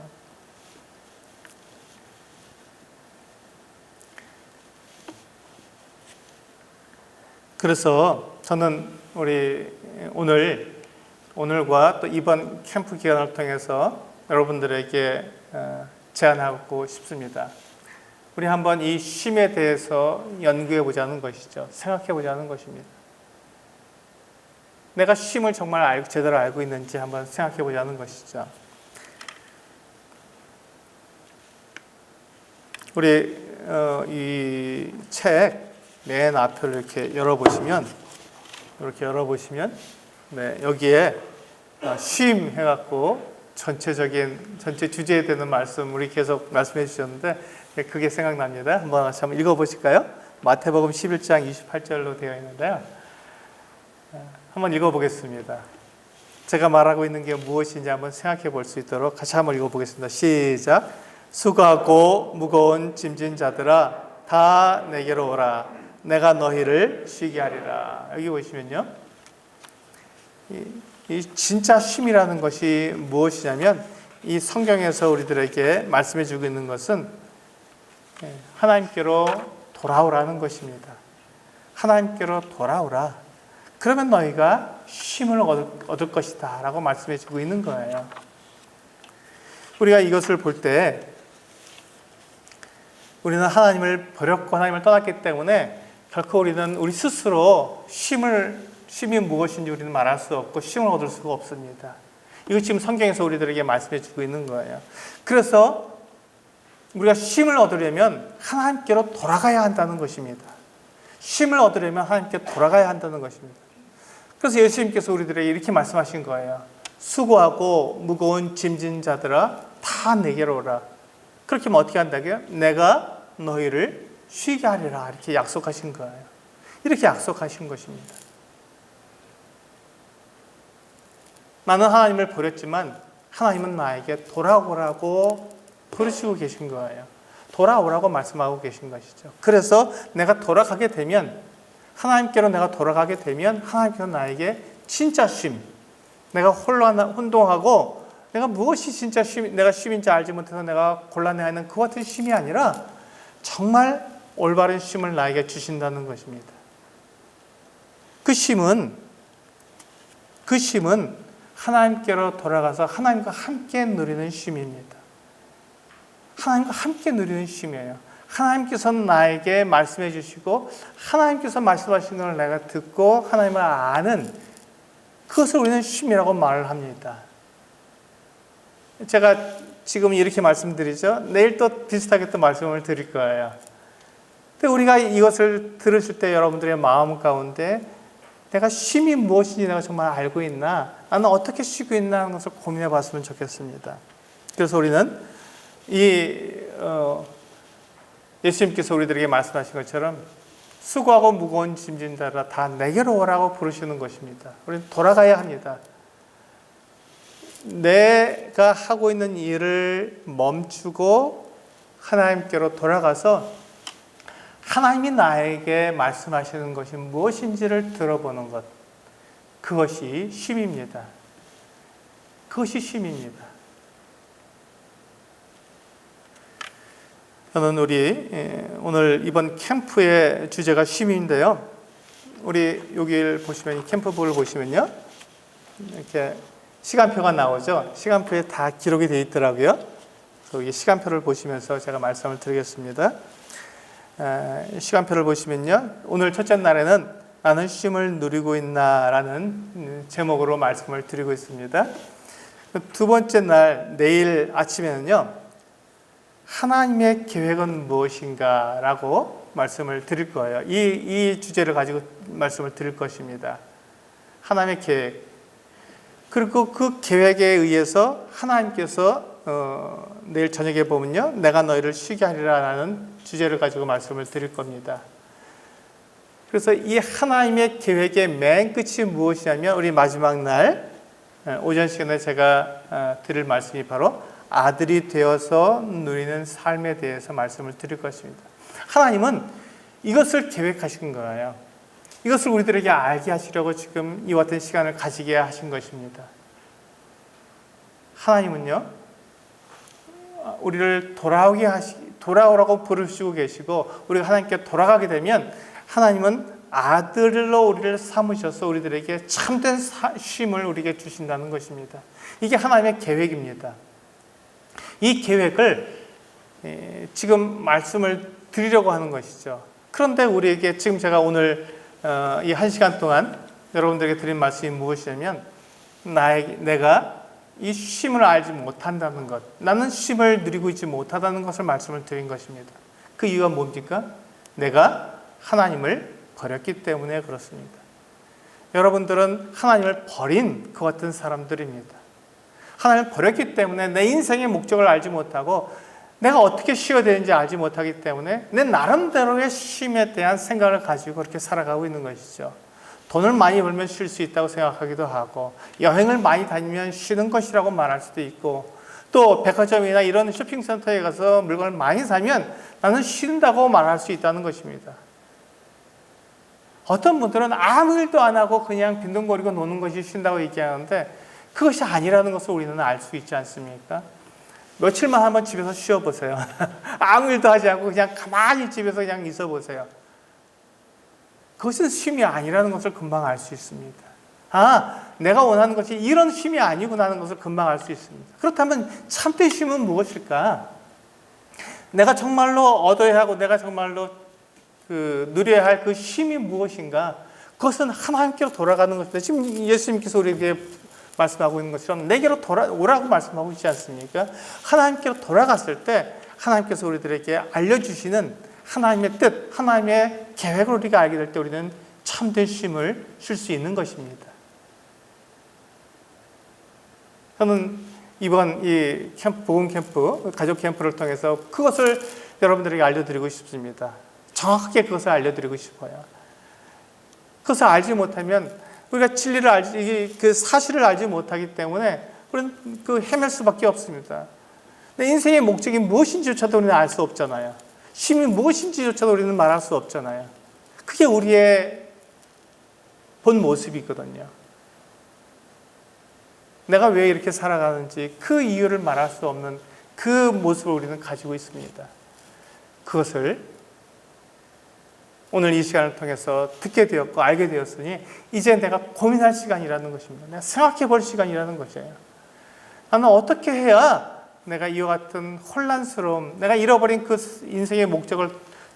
Speaker 1: 그래서 저는 우리 오늘과 또 이번 캠프 기간을 통해서 여러분들에게 제안하고 싶습니다. 우리 한번 이 쉼에 대해서 연구해 보자는 것이죠. 생각해 보자는 것입니다. 내가 쉼을 정말 제대로 알고 있는지 한번 생각해 보자는 것이죠. 우리 이 책 맨 앞을 이렇게 열어보시면 네, 여기에 쉼 해갖고 전체 주제에 되는 말씀 우리 계속 말씀해 주셨는데 그게 생각납니다. 한번 읽어보실까요? 마태복음 11장 28절로 되어 있는데요. 한번 읽어보겠습니다. 제가 말하고 있는 게 무엇인지 한번 생각해 볼 수 있도록 같이 한번 읽어보겠습니다. 시작. 수고하고 무거운 짐진 자들아 다 내게로 오라. 내가 너희를 쉬게 하리라. 여기 보시면요. 이 진짜 쉼이라는 것이 무엇이냐면 이 성경에서 우리들에게 말씀해 주고 있는 것은 하나님께로 돌아오라는 것입니다. 하나님께로 돌아오라. 그러면 너희가 쉼을 얻을 것이다 라고 말씀해 주고 있는 거예요. 우리가 이것을 볼 때 우리는 하나님을 버렸고 하나님을 떠났기 때문에 결코 우리는 우리 스스로 쉼이 무엇인지 우리는 말할 수 없고 쉼을 얻을 수가 없습니다. 이거 지금 성경에서 우리들에게 말씀해 주고 있는 거예요. 그래서 우리가 쉼을 얻으려면 하나님께로 돌아가야 한다는 것입니다. 쉼을 얻으려면 하나님께 돌아가야 한다는 것입니다. 그래서 예수님께서 우리들에게 이렇게 말씀하신 거예요. 수고하고 무거운 짐진 자들아 다 내게로 오라. 그렇게 하면 어떻게 한다고요? 내가 너희를 쉬게 하리라. 이렇게 약속하신 거예요. 이렇게 약속하신 것입니다. 나는 하나님을 버렸지만 하나님은 나에게 돌아오라고 부르시고 계신 거예요. 돌아오라고 말씀하고 계신 것이죠. 그래서 내가 돌아가게 되면 하나님께로 내가 돌아가게 되면 하나님께서 나에게 진짜 쉼, 내가 혼동하고 내가 무엇이 진짜 내가 쉼인지 알지 못해서 내가 곤란해하는 그 같은 쉼이 아니라 정말 올바른 쉼을 나에게 주신다는 것입니다. 그 쉼은 하나님께로 돌아가서 하나님과 함께 누리는 쉼입니다. 하나님과 함께 누리는 쉼이에요. 하나님께서는 나에게 말씀해 주시고 하나님께서 말씀하신 것을 내가 듣고 하나님을 아는 그것을 우리는 쉼이라고 말을 합니다. 제가 지금 이렇게 말씀드리죠. 내일 또 비슷하게 또 말씀을 드릴 거예요. 근데 우리가 이것을 들으실 때 여러분들의 마음 가운데 내가 쉼이 무엇인지 내가 정말 알고 있나? 나는 어떻게 쉬고 있나 하는 것을 고민해 봤으면 좋겠습니다. 그래서 우리는 예수님께서 우리들에게 말씀하신 것처럼 수고하고 무거운 짐진 자라 다 내게로 오라고 부르시는 것입니다. 우리는 돌아가야 합니다. 내가 하고 있는 일을 멈추고 하나님께로 돌아가서 하나님이 나에게 말씀하시는 것이 무엇인지를 들어보는 것, 그것이 쉼입니다. 그것이 쉼입니다. 저는 오늘 이번 캠프의 주제가 쉼인데요. 우리 여기를 보시면 캠프북을 보시면요, 이렇게 시간표가 나오죠. 시간표에 다 기록이 되어 있더라고요. 그래서 이 시간표를 보시면서 제가 말씀을 드리겠습니다. 시간표를 보시면요. 오늘 첫째 날에는 나는 쉼을 누리고 있나라는 제목으로 말씀을 드리고 있습니다. 두 번째 날 내일 아침에는요. 하나님의 계획은 무엇인가 라고 말씀을 드릴 거예요. 이 주제를 가지고 말씀을 드릴 것입니다. 하나님의 계획. 그리고 그 계획에 의해서 하나님께서 내일 저녁에 보면요. 내가 너희를 쉬게 하리라 라는 주제를 가지고 말씀을 드릴 겁니다. 그래서 이 하나님의 계획의 맨 끝이 무엇이냐면 우리 마지막 날 오전 시간에 제가 드릴 말씀이 바로 아들이 되어서 누리는 삶에 대해서 말씀을 드릴 것입니다. 하나님은 이것을 계획하신 거예요. 이것을 우리들에게 알게 하시려고 지금 이와 같은 시간을 가지게 하신 것입니다. 하나님은요, 우리를 돌아오라고 부르시고 계시고, 우리가 하나님께 돌아가게 되면 하나님은 아들로 우리를 삼으셔서 우리들에게 참된 쉼을 우리에게 주신다는 것입니다. 이게 하나님의 계획입니다. 이 계획을 지금 말씀을 드리려고 하는 것이죠. 그런데 우리에게 지금 제가 오늘 이 1시간 동안 여러분들에게 드린 말씀이 무엇이냐면 내가 이 쉼을 알지 못한다는 것, 나는 쉼을 누리고 있지 못하다는 것을 말씀을 드린 것입니다. 그 이유가 뭡니까? 내가 하나님을 버렸기 때문에 그렇습니다. 여러분들은 하나님을 버린 그 같은 사람들입니다. 하나님을 버렸기 때문에 내 인생의 목적을 알지 못하고 내가 어떻게 쉬어야 되는지 알지 못하기 때문에 내 나름대로의 쉼에 대한 생각을 가지고 그렇게 살아가고 있는 것이죠. 돈을 많이 벌면 쉴 수 있다고 생각하기도 하고 여행을 많이 다니면 쉬는 것이라고 말할 수도 있고 또 백화점이나 이런 쇼핑센터에 가서 물건을 많이 사면 나는 쉰다고 말할 수 있다는 것입니다. 어떤 분들은 아무 일도 안 하고 그냥 빈둥거리고 노는 것이 쉰다고 얘기하는데 그것이 아니라는 것을 우리는 알 수 있지 않습니까? 며칠만 한번 집에서 쉬어보세요. 아무 일도 하지 않고 그냥 가만히 집에서 그냥 있어보세요. 그것은 쉼이 아니라는 것을 금방 알 수 있습니다. 내가 원하는 것이 이런 쉼이 아니구나 하는 것을 금방 알 수 있습니다. 그렇다면 참된 쉼은 무엇일까? 내가 정말로 얻어야 하고 내가 정말로 누려야 할 그 쉼이 무엇인가? 그것은 하나님께로 돌아가는 것입니다. 지금 예수님께서 우리에게 말씀하고 있는 것처럼 내게로 돌아오라고 말씀하고 있지 않습니까? 하나님께로 돌아갔을 때 하나님께서 우리들에게 알려주시는 하나님의 뜻, 하나님의 계획을 우리가 알게 될 때 우리는 참된 쉼을 쉴 수 있는 것입니다. 저는 이번 이 복음 캠프, 가족 캠프를 통해서 그것을 여러분들에게 알려드리고 싶습니다. 정확하게 그것을 알려드리고 싶어요. 그것을 알지 못하면 우리가 진리를 그 사실을 알지 못하기 때문에 우리는 헤맬 수밖에 없습니다. 내 인생의 목적이 무엇인지조차도 우리는 알 수 없잖아요. 쉼이 무엇인지조차도 우리는 말할 수 없잖아요. 그게 우리의 본 모습이거든요. 내가 왜 이렇게 살아가는지 그 이유를 말할 수 없는 그 모습을 우리는 가지고 있습니다. 그것을 오늘 이 시간을 통해서 듣게 되었고 알게 되었으니 이제 내가 고민할 시간이라는 것입니다. 내가 생각해 볼 시간이라는 것이에요. 나는 어떻게 해야 내가 이와 같은 혼란스러움, 내가 잃어버린 그 인생의 목적을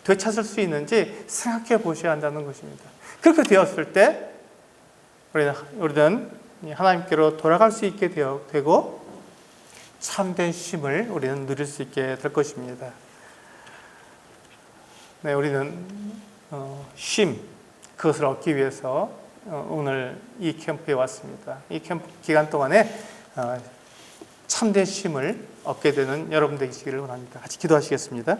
Speaker 1: 되찾을 수 있는지 생각해 보셔야 한다는 것입니다. 그렇게 되었을 때 우리는 하나님께로 돌아갈 수 있게 되고 참된 쉼을 우리는 누릴 수 있게 될 것입니다. 네, 우리는 쉼, 그것을 얻기 위해서 오늘 이 캠프에 왔습니다. 이 캠프 기간 동안에 참된 쉼을 얻게 되는 여러분 되시기를 원합니다. 같이 기도하시겠습니다.